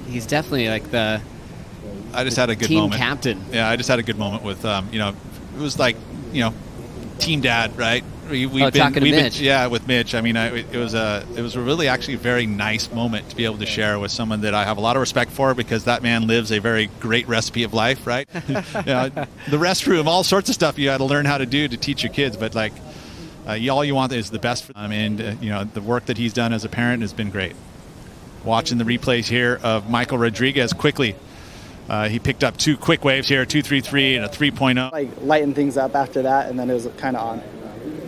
he's definitely like the I just had a good team moment. captain. Yeah, I just had a good moment with, it was like, team dad, right? Talking to Mitch. With Mitch. I mean, it was a really actually a very nice moment to be able to share with someone that I have a lot of respect for, because that man lives a very great recipe of life, right? The restroom, all sorts of stuff you got to learn how to do to teach your kids, but like all you want is the best for them, and the work that he's done as a parent has been great. Watching the replays here of Michael Rodrigues quickly. He picked up 2 quick waves here, 2.33 and a 3.0. Like lighten things up after that, and then it was kind of on.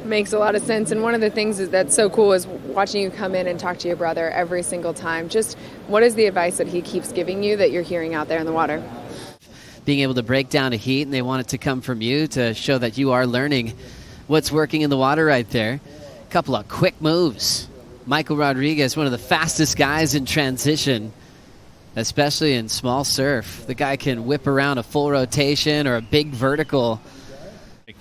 Makes a lot of sense. And one of the things that's so cool is watching you come in and talk to your brother every single time. Just what is the advice that he keeps giving you that you're hearing out there in the water? Being able to break down a heat, and they want it to come from you to show that you are learning what's working in the water right there. A couple of quick moves. Michael Rodrigues, one of the fastest guys in transition, especially in small surf. The guy can whip around a full rotation or a big vertical.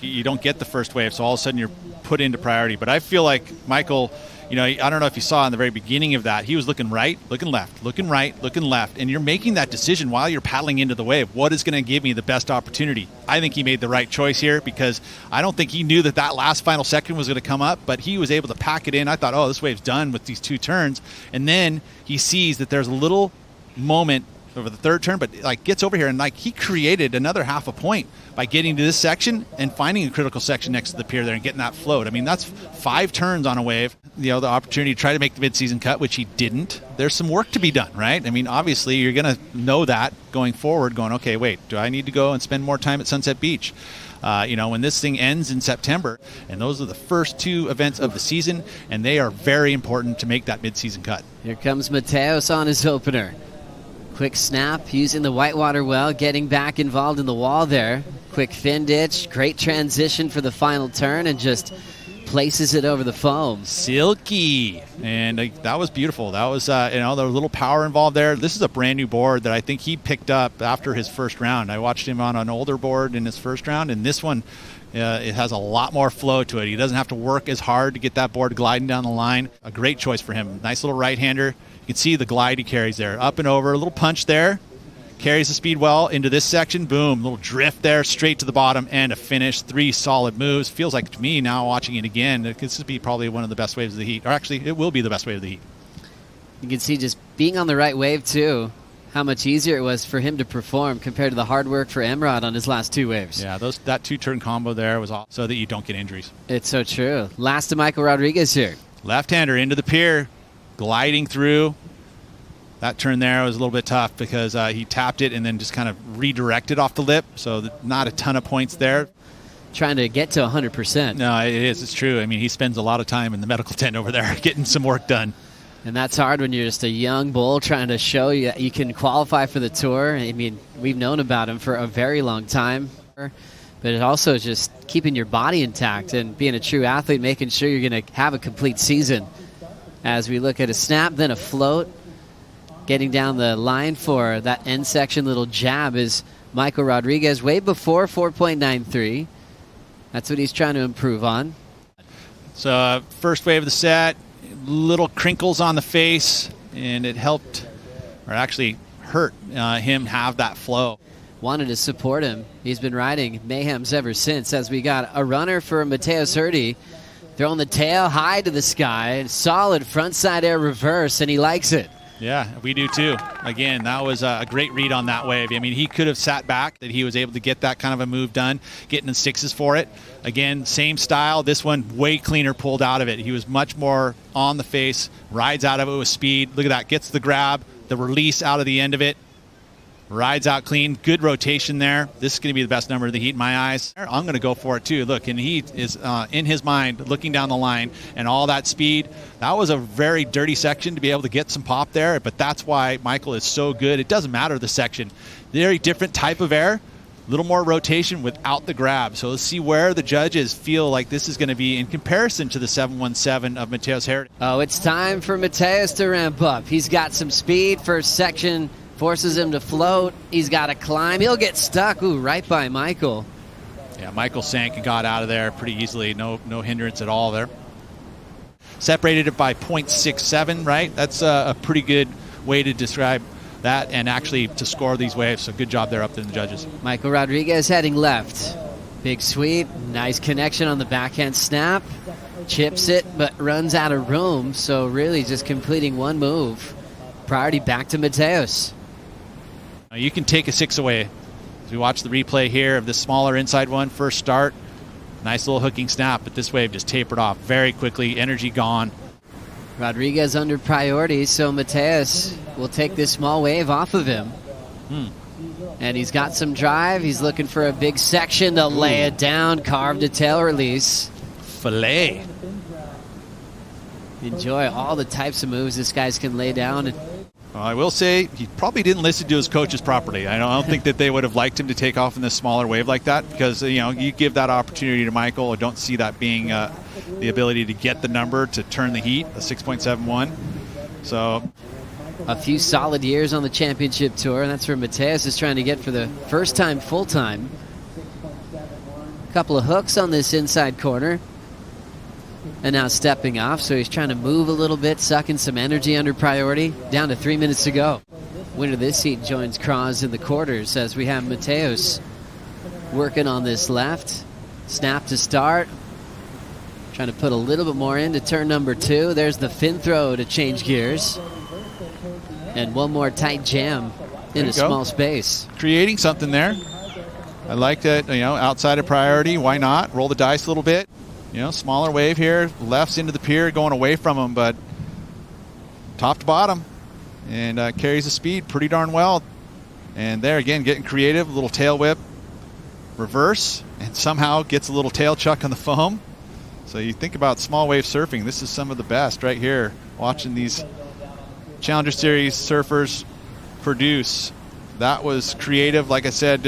You don't get the first wave, so all of a sudden you're put into priority. But I feel like Michael, I don't know if you saw in the very beginning of that, he was looking right, looking left, looking right, looking left, and you're making that decision while you're paddling into the wave. What is going to give me the best opportunity? I think he made the right choice here, because I don't think he knew that last final second was going to come up, but he was able to pack it in. I thought, this wave's done with these 2 turns, and then he sees that there's a little moment over the 3rd turn, but gets over here and he created another half a point by getting to this section and finding a critical section next to the pier there and getting that float. I mean, that's 5 turns on a wave. The opportunity to try to make the mid-season cut, which he didn't. There's some work to be done, right? I mean, obviously you're going to know that going forward, going, okay, wait, do I need to go and spend more time at Sunset Beach? When this thing ends in September, and those are the first 2 events of the season, and they are very important to make that mid-season cut. Here comes Mateus on his opener. Quick snap, using the whitewater well, getting back involved in the wall there. Quick fin ditch, great transition for the final turn, and just places it over the foam. Silky. And that was beautiful. That was, there was a little power involved there. This is a brand new board that I think he picked up after his first round. I watched him on an older board in his first round, and this one, it has a lot more flow to it. He doesn't have to work as hard to get that board gliding down the line. A great choice for him. Nice little right-hander. You can see the glide he carries there. Up and over, a little punch there. Carries the speed well into this section. Boom, little drift there, straight to the bottom, and a finish. 3 solid moves. Feels like to me now, watching it again, this would be probably one of the best waves of the heat. Or actually, it will be the best wave of the heat. You can see just being on the right wave, too, how much easier it was for him to perform compared to the hard work for Emrod on his last 2 waves. Yeah, that 2-turn combo there was all so that you don't get injuries. It's so true. Last to Michael Rodrigues here. Left-hander into the pier, gliding through. That turn there was a little bit tough because he tapped it and then just kind of redirected off the lip, so not a ton of points there. Trying to get to 100%. No, it is. It's true. I mean, he spends a lot of time in the medical tent over there getting some work done. And that's hard when you're just a young bull trying to show you can qualify for the tour. I mean, we've known about him for a very long time. But it also is just keeping your body intact and being a true athlete, making sure you're going to have a complete season. As we look at a snap, then a float. Getting down the line for that end section little jab is Michael Rodrigues, way before 4.93. That's what he's trying to improve on. So first wave of the set, little crinkles on the face, and it helped, or actually hurt him have that flow. Wanted to support him. He's been riding mayhems ever since, as we got a runner for Mateus Herdy, throwing the tail high to the sky, solid frontside air reverse, and he likes it. Yeah, we do too. Again, that was a great read on that wave. I mean, he could have sat back, that he was able to get that kind of a move done, getting the 6s for it. Again, same style. This one, way cleaner pulled out of it. He was much more on the face, rides out of it with speed. Look at that, gets the grab, the release out of the end of it. Rides out clean. Good rotation there. This is going to be the best number of the heat in my eyes. I'm going to go for it too. Look, and he is in his mind looking down the line and all that speed. That was a very dirty section to be able to get some pop there, but that's why Michael is so good. It doesn't matter the section. Very different type of air. A little more rotation without the grab. So let's see where the judges feel like this is going to be in comparison to the 717 of Mateus Herdy. Oh, it's time for Mateus to ramp up. He's got some speed. First section forces him to float. He's got to climb. He'll get stuck. Ooh, right by Michael. Yeah, Michael sank and got out of there pretty easily. No hindrance at all there. Separated it by 0.67, right? That's a pretty good way to describe that and actually to score these waves. So good job there up to the judges. Michael Rodrigues heading left. Big sweep, nice connection on the backhand snap. Chips it, but runs out of room, so really just completing one move. Priority back to Mateus. Now you can take a 6 away. As we watch the replay here of this smaller inside one, first start. Nice little hooking snap, but this wave just tapered off very quickly, energy gone. Rodrigues under priority, so Mateus will take this small wave off of him. And he's got some drive. He's looking for a big section to lay it down, carved a tail release. Filet. Enjoy all the types of moves this guys can lay down. Well, I will say he probably didn't listen to his coaches properly. I don't think that they would have liked him to take off in this smaller wave like that, because you give that opportunity to Michael. I don't see that being the ability to get the number to turn the heat, a 6.71. So a few solid years on the championship tour, and that's where Mateus is trying to get for the first time full-time. A couple of hooks on this inside corner. And now stepping off, so he's trying to move a little bit, sucking some energy under priority. Down to 3 minutes to go. Winner of this heat joins Kraz in the quarters as we have Mateus working on this left. Snap to start. Trying to put a little bit more into turn number 2. There's the fin throw to change gears. And one more tight jam in a small space. Creating something there. I like that, outside of priority. Why not? Roll the dice a little bit. Smaller wave here, lefts into the pier, going away from him, but top to bottom, and carries the speed pretty darn well. And there again, getting creative, a little tail whip, reverse, and somehow gets a little tail chuck on the foam. So you think about small wave surfing, this is some of the best right here. Watching these Challenger Series surfers produce. That was creative. Like I said,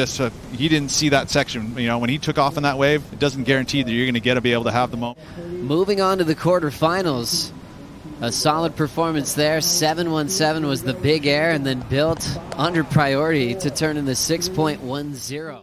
he didn't see that section. When he took off on that wave, it doesn't guarantee that you're going to be able to have the moment. Moving on to the quarterfinals. A solid performance there. 7.17 was the big air, and then built under priority to turn in the 6.10.